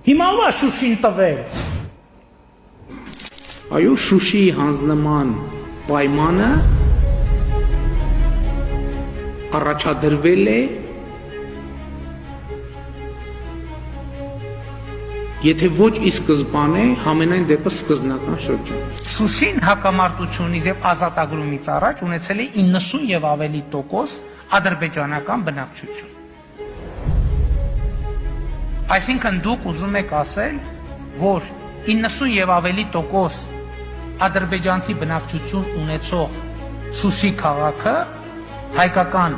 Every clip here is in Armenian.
Հիմա ո՞վ է Շուշին տվել։ Այո, Շուշիի հանձնման պայմանը առաջադրվել է, եթե ոչ ի սկզբանե, համենայն դեպս սկզբնական շրջան։ Շուշին հակամարտությունից եւ ազատագրումից առաջ ունեցել է 90 եւ ավելի տոկոս ադրբեջանական բնակչություն։ Այսինքն դուք ուզում եք ասել, որ 90 եւ ավելի տոկոս ադրբեջանցի բնակչություն ունեցող Շուշի քաղաքը հայկական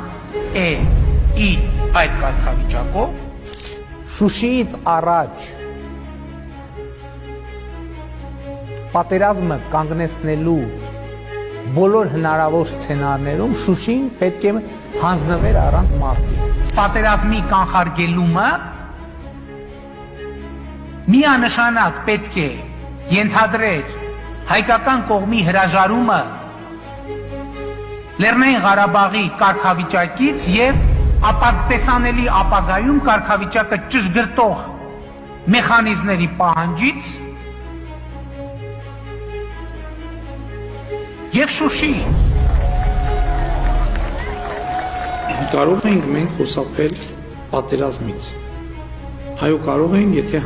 է իր այդ կարգավիճակով։ Շուշիից առաջ պատերազմը կանգնեցնելու բոլոր հնարավոր սցենարներում Շուշին պետք է հանձնվեր առանց մարտի։ Պատերազմի կանխարգելումը միանշանակ պետք է ենթադրեր հայկական կողմի հրաժարումը Լեռնային Ղարաբաղի կարգավիճակից եւ տեսանելի ապագայում կարգավիճակը ճշգրտող մեխանիզմների պահանջից եւ Շուշի։ Կարող ենք մենք խոսապել պատերազմից։ Այո, կարող ենք, եթե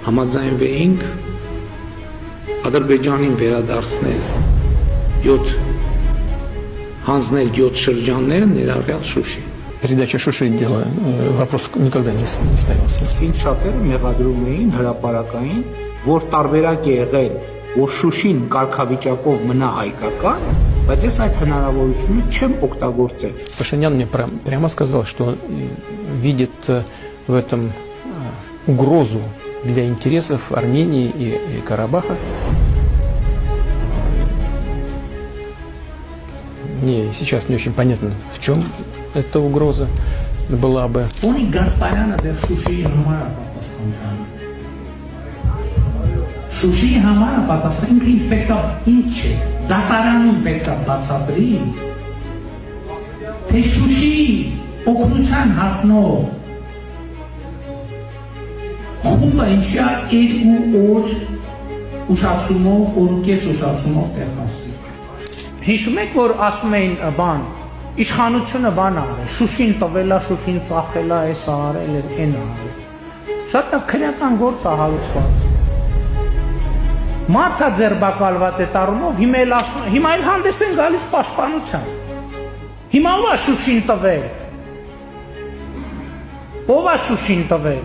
համաձայնվեինք Ադրբեջանին վերադարձնել 7 շրջաններ, ներառյալ Շուշի։ Передача Шуши дело, вопрос никогда не ставился. Ինձ շատերը մեղադրում էին հրապարակային, որ տարբերակ է եղել, որ Շուշին կարգավիճակով մնա հայկական, բայց ես այդ հնարավորությունը չեմ օգտագործել։ Пашинян мне прямо сказал, что он видит в этом угрозу для интересов Армении и Карабаха. Мне сейчас не очень понятно, в чем эта угроза была бы. Շուշիի համարը պատասխան ինքը ինձ պետք է ինչ է, դատարանում պետք է բացատրի, թե Շուշիի օգնության հասնող խումբը ինչի է 2 օր ուշացումով, օրուկես ուշացումով տեղ հասնի։ Հիշում եք, որ ասում էին բան, իշխանությունը բան արել, Շուշին տվելա, Շուշին ծախելա, էս արել էր, են արել։ Շատ լավ քրեական գործ է հարուցված։ Մարդը ձերբակալված է տարումով, հիմա էլ հանդես են գալիս պաշտպանության։ Հիմա ով է Շուշին տվել։ Ով է Շուշին տվել։